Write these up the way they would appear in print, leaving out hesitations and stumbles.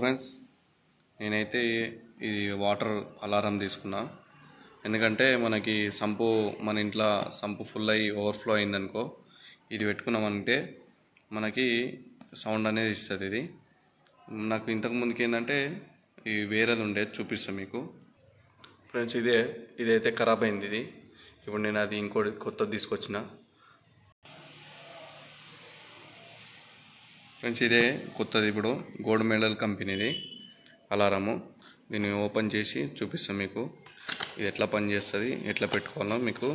Friends, నేనైతే ఇది water alarm తీసుకున్నా. ఎందుకంటే మనకి మన ఇంట్లో సంపు ఫుల్ అయ్యి ఓవర్ఫ్లో అయిందనుకో, ఇది పెట్టుకున్నామంటే మనకి సౌండ్ అనేది ఇస్తుంది. ఇది నాకు ఇంతకు ముందుకి ఏంటంటే వేరేది ఉండేది, చూపిస్తాను మీకు ఫ్రెండ్స్. ఇదైతే ఖరాబ్ అయింది. ఇది ఇప్పుడు నేను అది ఇంకోటి కొత్తది తీసుకొచ్చిన ఫ్రెండ్స్. ఇదే కొత్తది, ఇప్పుడు గోల్డ్ మెడల్ కంపెనీది అలారము. దీన్ని ఓపెన్ చేసి చూపిస్తాను మీకు. ఇది ఎట్లా పనిచేస్తుంది, ఎట్లా పెట్టుకోవాలో మీకు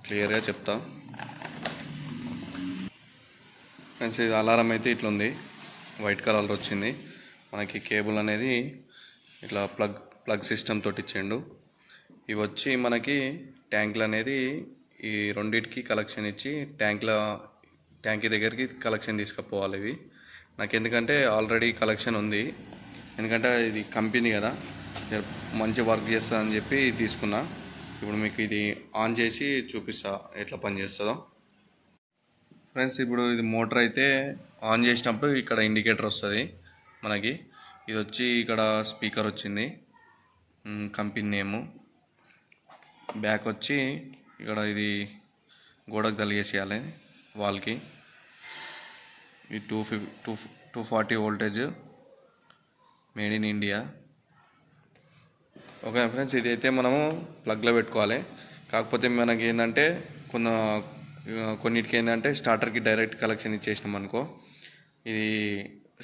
క్లియర్గా చెప్తా ఫ్రెండ్స్. ఇది అలారం అయితే ఇట్లా ఉంది, వైట్ కలర్ వచ్చింది. మనకి కేబుల్ అనేది ఇట్లా ప్లగ్ సిస్టమ్ తోటి ఇచ్చిండు. ఇవి వచ్చి మనకి ట్యాంకులు అనేది ఈ రెండింటికి కలెక్షన్ ఇచ్చి ట్యాంక్ దగ్గరికి కలెక్షన్ తీసుకుపోవాలి. ఇవి నాకు ఎందుకంటే ఆల్రెడీ కలెక్షన్ ఉంది, ఎందుకంటే ఇది కంపెనీ కదా, మంచి వర్క్ చేస్తుందని చెప్పి తీసుకున్నా. ఇప్పుడు మీకు ఇది ఆన్ చేసి చూపిస్తా ఎట్లా పనిచేస్తుందో ఫ్రెండ్స్. ఇప్పుడు ఇది మోటార్ అయితే ఆన్ చేసినప్పుడు ఇక్కడ ఇండికేటర్ వస్తుంది మనకి. ఇది వచ్చి ఇక్కడ స్పీకర్ వచ్చింది, కంపెనీ నేము. బ్యాక్ వచ్చి ఇక్కడ ఇది గోడకు తలిగేసేయాలి వాల్కి. ఈ 240 voltage, made in India. Okay friends, ఇదైతే మనము ప్లగ్లో పెట్టుకోవాలి. కాకపోతే మనకి ఏంటంటే కొన్నిటికి ఏంటంటే స్టార్టర్కి డైరెక్ట్ కలెక్షన్ ఇచ్చేసినాం అనుకో, ఇది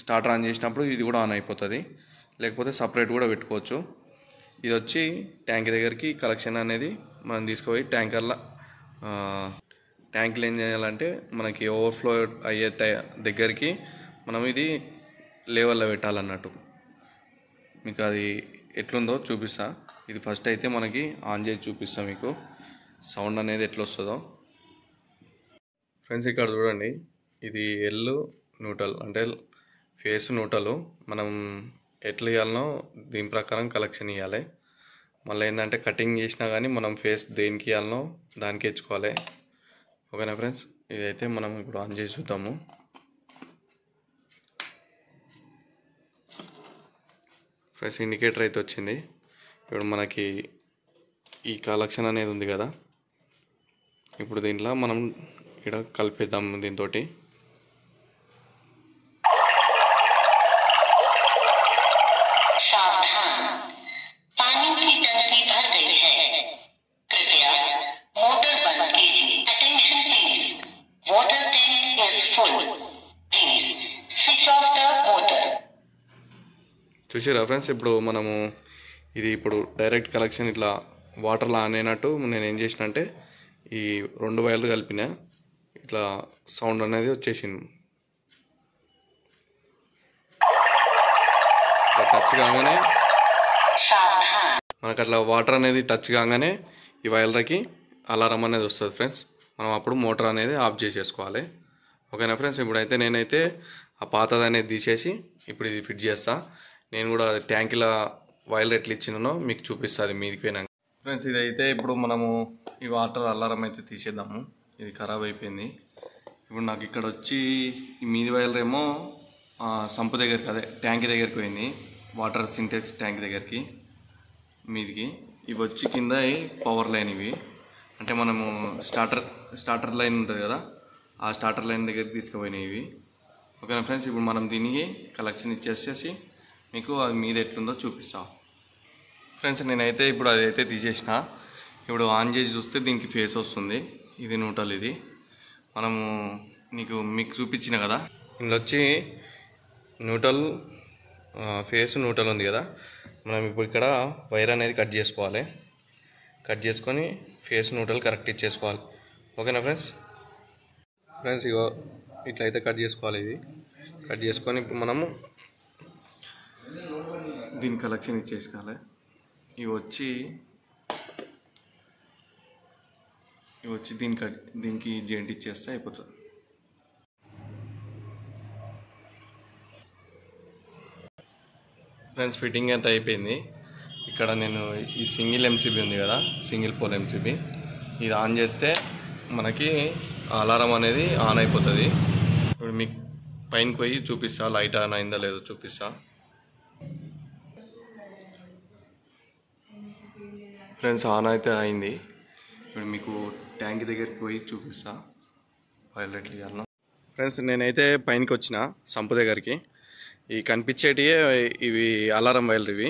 స్టార్టర్ ఆన్ చేసినప్పుడు ఇది కూడా ఆన్ అయిపోతుంది. లేకపోతే సపరేట్ కూడా పెట్టుకోవచ్చు. ఇది వచ్చి ట్యాంక్ దగ్గరికి కలెక్షన్ అనేది మనం తీసుకుపోయి ట్యాంకులు ఏం చేయాలంటే మనకి ఓవర్ఫ్లో అయ్యే దగ్గరికి మనం ఇది లెవెల్లో పెట్టాలన్నట్టు. మీకు అది ఎట్లుందో చూపిస్తా. ఇది ఫస్ట్ అయితే మనకి ఆన్ చేసి చూపిస్తా మీకు, సౌండ్ అనేది ఎట్లా వస్తుందో ఫ్రెండ్స్. ఇక్కడ చూడండి, ఇది ఎల్ న్యూట్రల్ అంటే ఫేస్ న్యూట్రల్. మనం ఎట్లా ఇవ్వాలనో దీని ప్రకారం కలెక్షన్ ఇవ్వాలి. మళ్ళీ ఏంటంటే కటింగ్ చేసినా కానీ మనం ఫేస్ దేనికి ఇవ్వాలనో దానికి ఇచ్చుకోవాలి. ఓకేనా ఫ్రెండ్స్, ఇదైతే మనం ఇప్పుడు ఆన్ చేసి చూద్దాము. ఫ్రెండ్స్, ఇండికేటర్ అయితే వచ్చింది. ఇప్పుడు మనకి ఈ కలెక్షన్ అనేది ఉంది కదా, ఇప్పుడు దీంట్లో మనం ఇక్కడ కలిపేద్దాం దీంతో. చూసారా ఫ్రెండ్స్, ఇప్పుడు మనము ఇప్పుడు డైరెక్ట్ కలెక్షన్ ఇట్లా వాటర్లో ఆన్ అయినట్టు నేను ఏం చేసిన అంటే ఈ 2 వైర్లు కలిపిన, ఇట్లా సౌండ్ అనేది వచ్చేసింది. టచ్ కాగానే మనకు అట్లా వాటర్ అనేది టచ్ కాగానే ఈ వైర్లకి అలారం అనేది వస్తుంది ఫ్రెండ్స్. మనం అప్పుడు మోటార్ అనేది ఆఫ్ చేసేసుకోవాలి. ఓకేనా ఫ్రెండ్స్, ఇప్పుడైతే నేనైతే ఆ పాతది అనేది తీసేసి ఇప్పుడు ఇది ఫిట్ చేస్తా. నేను కూడా ట్యాంకుల వైర్లు ఎట్లా ఇచ్చినానో మీకు చూపిస్తుంది మీదికి పోయినాక ఫ్రెండ్స్. ఇదైతే ఇప్పుడు మనము ఈ వాటర్ అలారం అయితే తీసేద్దాము. ఇది ఖరాబ్ అయిపోయింది. ఇప్పుడు నాకు ఇక్కడ వచ్చి ఈ మీది వైర్లు ఏమో సంపు దగ్గరికి, అదే ట్యాంక్ దగ్గరికి పోయింది, వాటర్ సింటెక్స్ ట్యాంక్ దగ్గరికి మీదికి. ఇవి వచ్చి కింద పవర్ లైన్. ఇవి అంటే మనము స్టార్టర్ లైన్ ఉంటుంది కదా, ఆ స్టార్టర్ లైన్ దగ్గరికి తీసుకుపోయినాయి ఇవి. ఓకేనా ఫ్రెండ్స్, ఇప్పుడు మనం దీనికి కలెక్షన్ ఇచ్చేసేసి మీకు అది మీద ఎట్లుందో చూపిస్తా ఫ్రెండ్స్. నేనైతే ఇప్పుడు అదైతే తీసేసిన. ఇప్పుడు ఆన్ చేసి చూస్తే దీనికి ఫేస్ వస్తుంది. ఇది న్యూట్రల్. ఇది మనము మీకు చూపించిన కదా, ఇందులో వచ్చి న్యూట్రల్ ఫేస్ న్యూట్రల్ ఉంది కదా. మనం ఇప్పుడు ఇక్కడ వైర్ అనేది కట్ చేసుకోవాలి. కట్ చేసుకొని ఫేస్ న్యూట్రల్ కరెక్ట్ ఇచ్చేసుకోవాలి. ఓకేనా ఫ్రెండ్స్. ఇగో ఇట్లయితే కట్ చేసుకోవాలి. ఇది కట్ చేసుకొని ఇప్పుడు మనము దీని కలెక్షన్ ఇచ్చేసుకోవాలి. ఇవి వచ్చి దీనికి జెంట్ ఇచ్చేస్తే అయిపోతుంది. ఫ్రెండ్స్, ఫిట్టింగ్ అంతా అయిపోయింది. ఇక్కడ నేను ఈ సింగిల్ ఎంసీబీ ఉంది కదా, సింగిల్ పోల్ ఎంసీబీ, ఇది ఆన్ చేస్తే మనకి అలారం అనేది ఆన్ అయిపోతుంది. ఇప్పుడు మీకు పైనకి పోయి చూపిస్తా, లైట్ ఆన్ అయిందా లేదో చూపిస్తా. ఫ్రెండ్స్ ఆన్ అయితే అయింది. ఇప్పుడు మీకు ట్యాంక్ దగ్గరికి పోయి చూపిస్తా వైర్లు ఎట్లా ఇవ్వాలన్నా. ఫ్రెండ్స్ నేనైతే పైనకి వచ్చిన సంపు దగ్గరికి. ఈ కనిపించేటివే ఇవి అలారం వైర్లు. ఇవి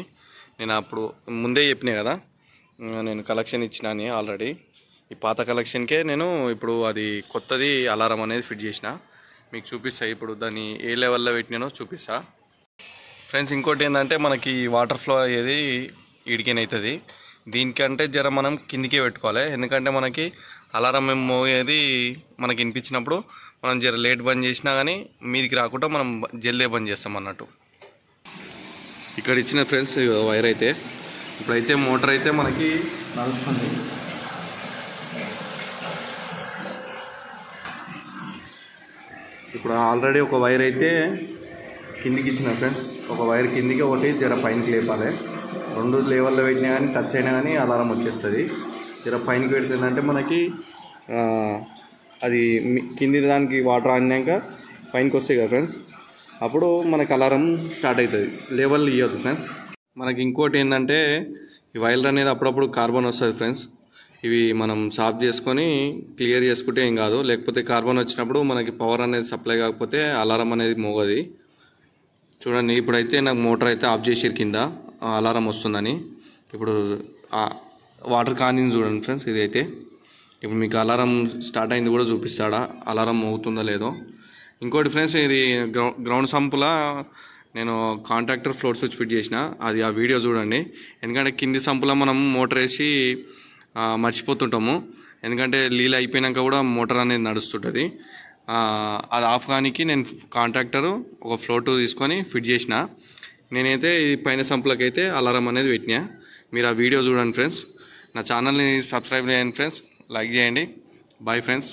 నేను అప్పుడు ముందే చెప్పినా కదా, నేను కలెక్షన్ ఇచ్చినా అని ఆల్రెడీ. ఈ పాత కలెక్షన్కే నేను ఇప్పుడు అది కొత్తది అలారం అనేది ఫిట్ చేసిన. మీకు చూపిస్తా ఇప్పుడు దాన్ని ఏ లెవెల్లో పెట్టినానో చూపిస్తా. ఫ్రెండ్స్ ఇంకోటి ఏంటంటే మనకి వాటర్ ఫ్లో అయ్యేది ఈడికేనవుతుంది. దీనికంటే జర మనం కిందికే పెట్టుకోవాలి. ఎందుకంటే మనకి అలారం మేము మోగేది మనకి వినిపించినప్పుడు మనం జర లేట్ బంద్ చేసినా కానీ మీదికి రాకుండా మనం జల్దే బంద్ చేస్తాం అన్నట్టు. ఇక్కడ ఇచ్చిన ఫ్రెండ్స్ వైర్ అయితే ఇప్పుడైతే మోటార్ అయితే మనకి నడుస్తుంది. ఇప్పుడు ఆల్రెడీ ఒక వైర్ అయితే కిందికి ఇచ్చిన ఫ్రెండ్స్. ఒక వైర్ కిందికి, ఒకటి జర పైనకి లేపాలి. రెండు లెవెల్లో పెట్టినా కానీ టచ్ అయినా కానీ అలారం వచ్చేస్తుంది. జర పైనకి పెడుతుందంటే మనకి అది కింది దానికి వాటర్ ఆడినాక పైనకి వస్తాయి కదా ఫ్రెండ్స్, అప్పుడు మనకి అలారం స్టార్ట్ అవుతుంది. లెవెల్ ఇవ్వద్దు ఫ్రెండ్స్. మనకి ఇంకోటి ఏంటంటే ఈ వైర్లు అనేది అప్పుడప్పుడు కార్బన్ వస్తుంది ఫ్రెండ్స్. ఇవి మనం సాఫ్ చేసుకొని క్లియర్ చేసుకుంటే ఏం కాదు. లేకపోతే కార్బన్ వచ్చినప్పుడు మనకి పవర్ అనేది సప్లై కాకపోతే అలారం అనేది మోగది. చూడండి ఇప్పుడైతే నాకు మోటార్ అయితే ఆఫ్ చేసిరు కింద అలారం వస్తుందని. ఇప్పుడు వాటర్ కానింది చూడండి ఫ్రెండ్స్. ఇదైతే ఇప్పుడు మీకు అలారం స్టార్ట్ అయింది కూడా చూపిస్తాడా, అలారం మోగుతుందో లేదో. ఇంకోటి ఫ్రెండ్స్, ఇది గ్రౌండ్ సంపులా నేను కాంట్రాక్టర్ ఫ్లోర్ స్విచ్ ఫిట్ చేసిన. అది ఆ వీడియో చూడండి. ఎందుకంటే కింది సంపులో మనం మోటార్ వేసి మర్చిపోతుంటాము. ఎందుకంటే నీళ్ళు అయిపోయినాక కూడా మోటార్ అనేది నడుస్తుంటుంది. అది ఆఫ్ కానికి నేను కాంట్రాక్టరు ఒక ఫ్లోర్ 2 తీసుకొని ఫిట్ చేసిన. నేనైతే ఈ పైన సంపులకైతే అలారం అనేది పెట్టినా. మీరు ఆ వీడియో చూడండి ఫ్రెండ్స్. నా ఛానల్ని సబ్స్క్రైబ్ చేయండి ఫ్రెండ్స్, లైక్ చేయండి. Bye friends.